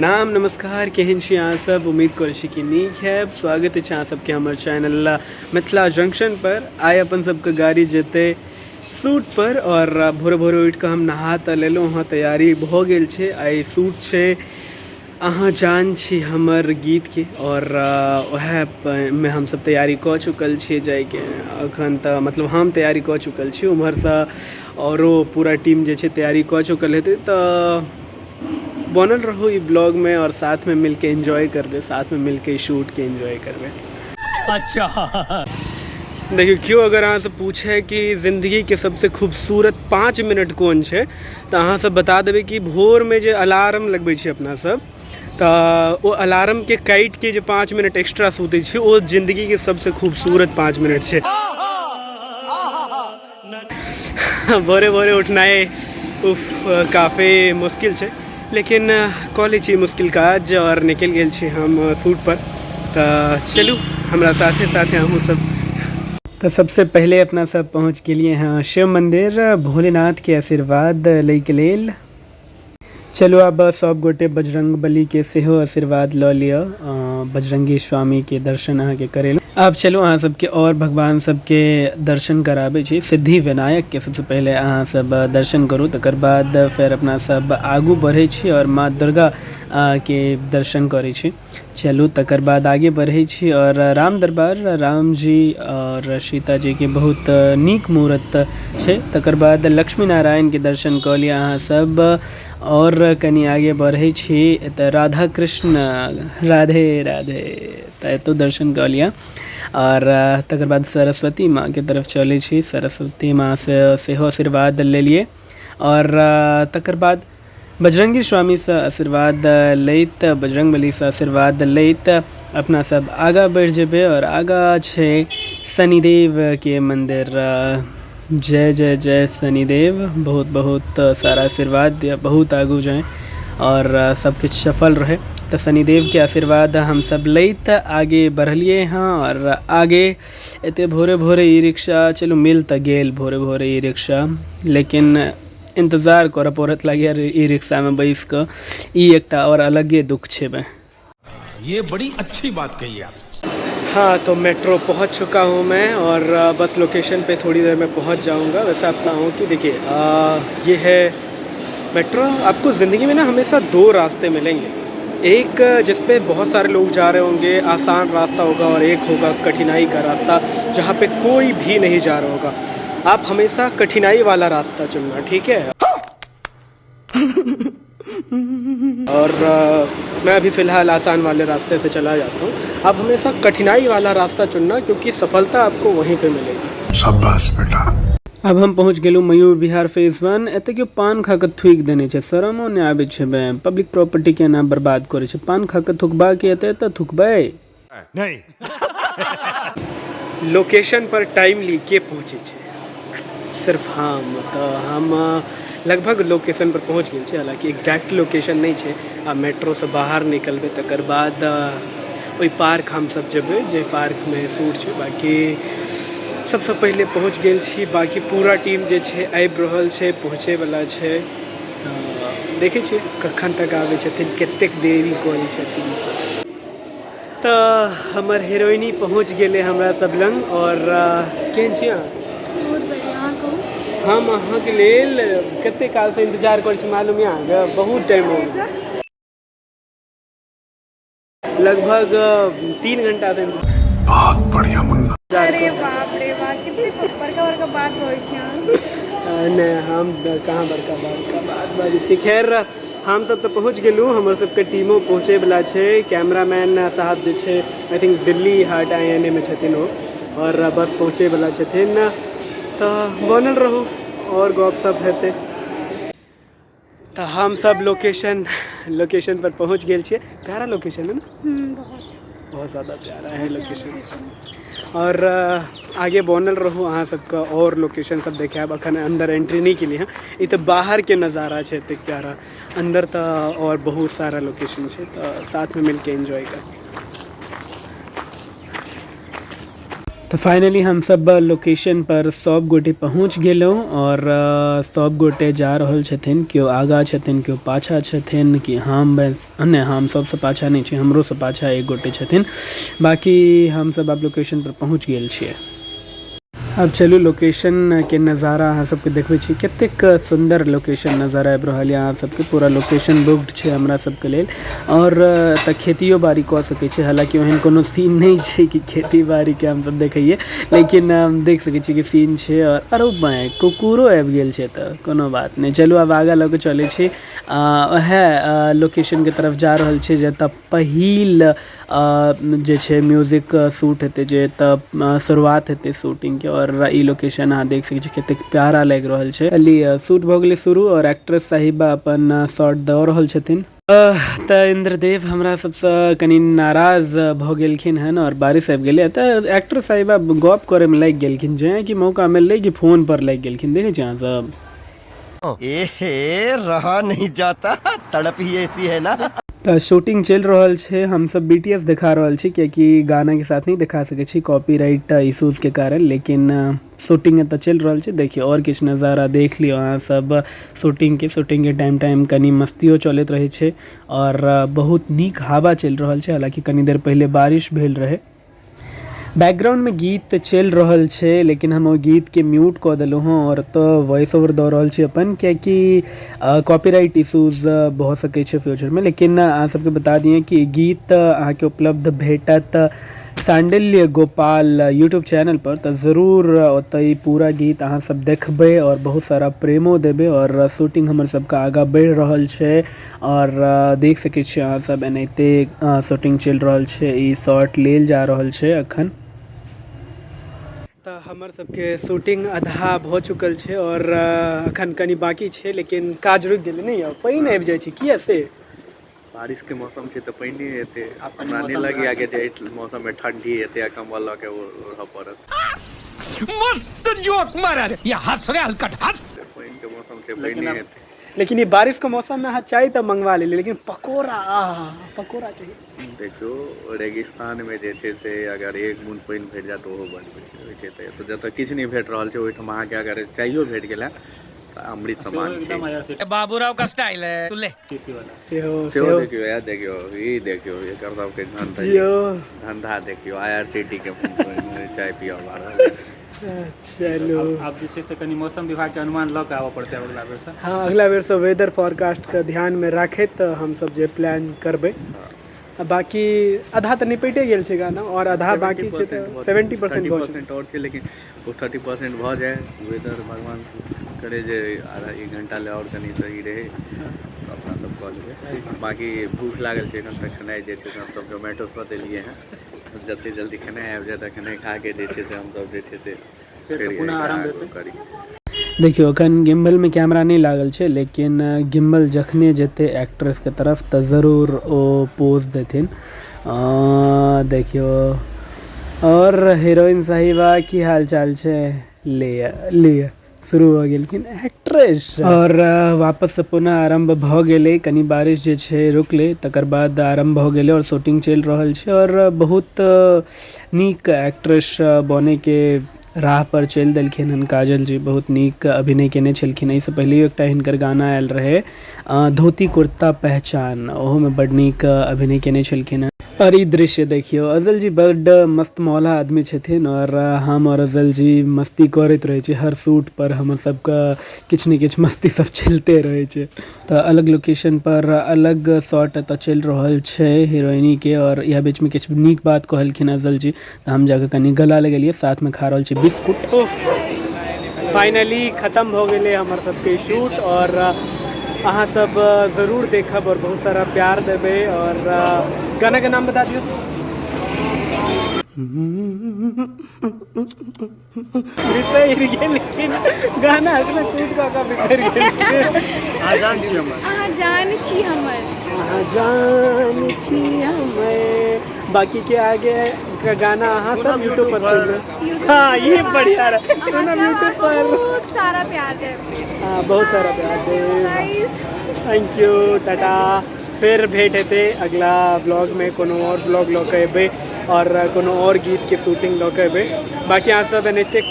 प्रणाम नमस्कार केहन छी अहाँ सब। उम्मीद करै छी कि नीक है। स्वागत है अहाँ सबके हमर चैनल मिथिला जंक्शन पर। आइ अपन सबके गाड़ी जेतै शूट पर और भोरे भोरे उठि कऽ हम नहा तऽ लेलहुँ हँ, तैयारी भऽ गेल छै। आइ शूट छै अहाँ जान छी हमर गीतके और वएहमे हमसब तैयारी कऽ चुकल छियै जाइके। एखन तऽ मतलब हम तैयारी कऽ चुकल छी, उम्हरसँ औरो पूरा टीम जे छै तैयारी कऽ चुकल हेतै। तऽ बनल रहो ई ब्लॉग में और साथ में मिलके एंजॉय करबे, साथ में मिलके शूट के एंजॉय करबे। अच्छा देखियो, क्यों अगर अहाँ से पूछे कि ज़िंदगी के सबसे खूबसूरत 5 मिनट कौन छै तो अहाँ सब बता देबे कि भोर में जो अलार्म लगबै छै अपना सब, तो वो अलार्म के काटि के जो 5 मिनट एक्स्ट्रा सुते छै वो जिंदगी के सबसे खूबसूरत 5 मिनट छै। भोरे भोरे उठनाइ उफ काफ़ी मुश्किल छै, लेकिन कॉलेज ही मुश्किल काज और निकल गेल छी हम शूट पर। तो चलू हमरा साथे साथे अहूँ सब। तो सबसे पहले अपना सब पहुँच गेलिए हैं शिव मंदिर, भोलेनाथ के आशीर्वाद लैके लेल। चलू अब सब गोटे बजरंग बली के सेहो आशीर्वाद लऽ लिअ, बजरंगी स्वामी के दर्शन अहाँके करेलहुँ। अब चलू अहाँ सबके और भगवान सबके दर्शन कराबै छी। सिद्धि विनायक के सबसे पहले अहाँ सब दर्शन करू, तकर बाद फिर अपना सब आगू बढ़े छी और माँ दुर्गा के दर्शन करै छी। चलू तकर बाद आगे बढ़े छी और राम दरबार, राम जी और सीता जी के बहुत नीक मूर्त छै। तकर बाद लक्ष्मी नारायण के दर्शन कऽ लिअ अहाँ सब और कनी आगे बढ़े छी तऽ राधा कृष्ण राधे राधे तऽ एतौ दर्शन कऽ लिअ। और तकर बाद सरस्वती माँ के तरफ चलै छी, सरस्वती माँ से सेहो आशीर्वाद लेलिए। और तकर बाद बजरंगी स्वामी से आशीर्वाद लैत, बजरंगबली से आशीर्वाद लैत अपना सब आगा बढ़ जेबे। और आगा छै शनिदेव के मंदिर। जय जय जय शनिदेव, बहुत बहुत सारा आशीर्वाद दिया, बहुत आगू जाएँ और सब कुछ सफल रहे। तो शनिदेव के आशीर्वाद हम सब लैत आगे बढ़लिए हाँ। और आगे एते भोरे भोरे ई रिक्शा चलू मिल तऽ गेल भोरे भोरे ई रिक्शा, लेकिन इंतज़ार करऽ पड़त लागैया ई रिक्शा में बैस कऽ। ई एकटा और अलगे दुख छै बे। ये बड़ी अच्छी बात कही आप। हाँ तो मेट्रो पहुंच चुका हूँ मैं और बस लोकेशन पे थोड़ी देर में पहुंच जाऊंगा। वैसे आप बताऊँ कि देखिए ये है मेट्रो। आपको ज़िंदगी में ना हमेशा दो रास्ते मिलेंगे, एक जिस पे बहुत सारे लोग जा रहे होंगे, आसान रास्ता होगा, और एक होगा कठिनाई का रास्ता जहाँ पे कोई भी नहीं जा रहा होगा। आप हमेशा कठिनाई वाला रास्ता चुनना, ठीक है। और मैं अभी फ़िलहाल आसान वाले रास्ते से चला जाता हूँ। आप हमेशा कठिनाई वाला रास्ता चुनना, क्योंकि सफलता आपको वहीं पे मिलेगी। शाबाश बेटा। अब हम पहुँच गेलू मयूर विहार फेज 1। एते के पान खा के थूक देने छै, शरमो नहीं आबे छै बे। पब्लिक प्रॉपर्टी के ना बर्बाद करे छै। पान खा के थूकबा के एते त थूकबे नहीं। लोकेशन पर टाइमली के पहुँचे छै सिर्फ हम। तो हम लगभग लोकेशन पर पहुँच गेल छी, हालांकि एग्जैक्ट लोकेशन नहीं छै। आ मेट्रो से बाहर निकलबे तकर बाद ओई पार्क हम सब जेबे जे पार्क में शूट छै। बाकी सबसे पहले पहुँच गेल छी, बाकी पूरा टीम जे छै आबि रहल छै, पहुँचे वाला छै। देखे छियै कखन तक आबै छथिन, कतेक देरी करै छथिन। तो हमर हीरोइनी पहुँच गेले हमरा सब लंग। और केहन छी अहाँ? बहुत बढ़िया। अहाँ कहू। हम अहाँके लेल कते काल से इंतजार करै छी मालूम यऽ अहाँके? बहुत टाइम हो गेल, लगभग 3 घंटा से बहुत बढ़िया मुन्ना। अरे बाप रे बाप, कितने बड़का बड़का बात होइ छै अहाँ। नहीं हम कहाँ बड़का बात बाजै छी। खैर हम सब तो पहुँच गेलू, हमर सबके टीमो पहुँचे वाला छै। कैमरामैन साहब जे छै I think Delhi Haat INA में छथिन ओ, और बस पहुँचे वाला छथिन। तो बनल रहू और गपशप हेतै। तो हम सब लोकेशन पर पहुँच गेल छियै। प्यारा लोकेशन है ना, बहुत ज़्यादा प्यारा है लोकेशन। और आगे बनल रहू अहाँ सबके और लोकेशन सब देखाब। अखन अंदर एंट्री नहीं केलिए हैं, ये तो बाहर के नज़ारा छै एतेक प्यारा। अंदर तो और बहुत सारा लोकेशन छै, तो साथ में मिलके एंजॉय कर। तो फाइनली हम सब लोकेशन पर सब गोटे पहुँच गेलहुँ और सब गोटे जा रहल छथिन, केओ आगा छथिन केओ पाछा छथिन कि हम नहीं हम सबसे पाछा नहीं छी, हमरो से पाछा एक गोटे छथिन, बाकी हम सब अब लोकेशन पर पहुँच गेल छियै। अब चलू लोकेशन के नज़ारा अहाँ सबके देखबै छी, कतेक सुंदर लोकेशन नजर आबि रहल यऽ अहाँ सबके। पूरा लोकेशन बुक्ड छै हमरा सबके लेल और तऽ खेतियो बाड़ी कऽ सकै छी, हालांकि ओहन कोनो सीन नहीं छै कि खेती बाड़ी के हम सब देखैये, लेकिन देख सकै छी कि सीन छै। और अरे बाय कुकुरो आबि गेल छै, तऽ कोनो बात नहीं, चलू अब आगा लऽ के चलै छी। वएह लोकेशन के तरफ जा रहल छै जतऽ पहिल जे छै म्यूजिक शूट हेतै, जे एतऽ शुरुआत हेतै शूटिंग के। और ई लोकेशन अहाँ देख सकै छी कतेक प्यारा लागि रहल छै। अली शूट भऽ गेलै शुरू और एक्ट्रेस साहिबा अपन शॉट दऽ रहल छथिन। तऽ इंद्रदेव हमरा सबसँ कनि नाराज भऽ गेलखिन हन और बारिश आबि गेलै, तऽ एक्ट्रेस साहिबा गप करैमे लागि गेलखिन, जे कि मौका मिललै कि फोन पर लागि गेलखिन। देखै छी अहाँ सब, एहे रहा नहीं जाता, तड़प ही ऐसी है ना। तो शूटिंग चल रहल छै, हम सब BTS दिखा रहल छी क्योंकि गाना के साथ नहीं दिखा सके छी कॉपीराइट इश्यूज के कारण, लेकिन शूटिंग एतऽ चल रहल छै। देखियो और किछु नज़ारा देख लियो अहाँ सब शूटिंग के टाइम कनी मस्तियो चलैत रहे छै और बहुत नीक हवा चल रहल छै। हालांकि कनी देर पहले बारिश भेल रहे, बैकग्राउंड में गीत चल रहल छै, लेकिन हम ओ गीत के म्यूट कऽ देलहुँ हँ और तो वॉइस ओवर दऽ रहल छी अपन, कियाकि कॉपीराइट इश्यूज भऽ सकै छै फ्यूचर में। लेकिन अहाँ सबके बता दिए कि गीत अहाँके उपलब्ध भेटत सांडिल्य गोपाल यूट्यूब चैनल पर, तो ज़रूर ओतय पूरा गीत अहाँ सब देखबै और बहुत सारा प्रेमो देबै। और शूटिंग हमर सबके आगा बढ़ि रहल छै और देख सकै छी अहाँ सब एनाहिते शूटिंग चल रहल छै, ई शॉट लेल जा रहल छै अखन। तऽ हमर सबके शूटिंग आधा भऽ चुकल छै और अखन कनी बाकी छै, लेकिन काज रुकि गेलै। नहीं पानि आबि जाइ छै, किया से बारिश के मौसम छै तऽ पानि हेतै, हमरा नहि लगैया कि जे मौसम में ठंडी हेतै आ कम्बल लऽ के ओढ़ऽ पड़त। मस्त जोक मारा रे, ये हंस रे हलकट हंस। पानि के मौसम छै, पानि हेतै। लेकिन ये बारिश के मौसम में अहाँ चाय तऽ मंगवा लेली, लेकिन पकोड़ा पकोड़ा चाहिए। देखियो रेगिस्तान में जे छै से अगर एक बूंद पानि भेट जाए तऽ ओहो बड़ खुशी होइ छै। तऽ जतऽ किछु नहि भेट रहल छै ओहिठाम अहाँके अगर चाइयो भेट गेलै तऽ अमृत समान छै। बाबूराव का स्टाइल है, तू ले सेहो देखियो, यार देखियो ई देखियो एकर सबके धंधा देखियो, IRCT के चाय पियो बारह। चलो अब जे छै से कनि मौसम विभाग के अनुमान लऽ कऽ आबऽ पड़तै अगला बेर से। हाँ अगला बेर से वेदर फोरकास्ट के ध्यान में राखैत हम सब जे प्लान करबै। बाकी आधा तऽ निपटे गेल छै गाना और आधा बाकी छै, तऽ 70% और छै, लेकिन वो 30% भऽ जाए, वेदर भगवान करे जे आधा एक घंटा ले और कनी सही रहे तो अपना सब कऽ लेबै। बाकी भूख लागल छै एखन तक, खेनाइ जे छै से हम सब जोमेटो पर देलिए हैं, जते जल्दी खेनाइ आबि जाए तऽ खेनाइ खा के जे छै से हम सब जे छै से फेर पुनः आरंभ करी। देखियो अखन गिम्बल में कैमरा नहीं लागल छै, लेकिन गिम्बल जखने जेते एक्ट्रेस के तरफ तऽ जरूर ओ पोज देथिन। देखियो और हीरोइन साहिबा की हाल चाल छै, ले शुरू हो गेलखिन एक्ट्रेस और वापस से पुनः आरंभ भऽ गेलै। कनी बारिश जे छै रुकलै, तकर बाद आरंभ भऽ गेलै और शूटिंग चल रहल छै और बहुत नीक एक्ट्रेस बने के राह पर चलि देलखिन हन काजल जी। बहुत नीक अभिनय केने छलखिन। एहिसँ पहिले एकटा हिनकर गाना आयल रहे धोती कुर्ता पहचान, ओहोमे बड नीक अभिनय केने छलखिन हँ। और ई दृश्य देखियो, अजल जी बड मस्त मौला आदमी छथिन और हम और अजल जी मस्ती करैत रहे छी हर शूट पर। हमर सबके किछु ने किछु मस्ती सब चलते रहे छै। तऽ अलग लोकेशन पर अलग शॉट एतऽ चल रहल छै हीरोइनी के, और यह बीच में किछु नीक बात कहलखिन अजल जी, तऽ हम जाके कनी गला लगेलिए, साथ में खा रहल छी बिस्कुट। फाइनली खत्म हो गेलै हमर सबके शूट और अहाँ सब ज़रूर देखब और बहुत सारा प्यार देबै। और गाना के नाम बता दियो। बिसरि गेल, लेकिन गाना अगला शूट का बिसरि गेल। अहाँ जान छी हमर, अहाँ जान छी हमर। बाकी के आगे का गाना अहाँ सब यूट्यूब पर सुन। हाँ ये बढ़िया रहा, सुनो यूट्यूब पर। बहुत सारा प्यार दे। हाँ बहुत सारा प्यार दे। Thank you, Tata. फिर भेंट हेतै अगला ब्लॉग में, कोनो और ब्लॉग लऽ के एबै और कोनो और गीत के शूटिंग लऽ के एबै। बाकी अहाँ सब एनाहिते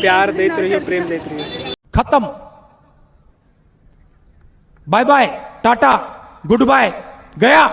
प्यार दैत रहियो, प्रेम दैत रहियो। खत्म, bye bye, tata, goodbye, गया।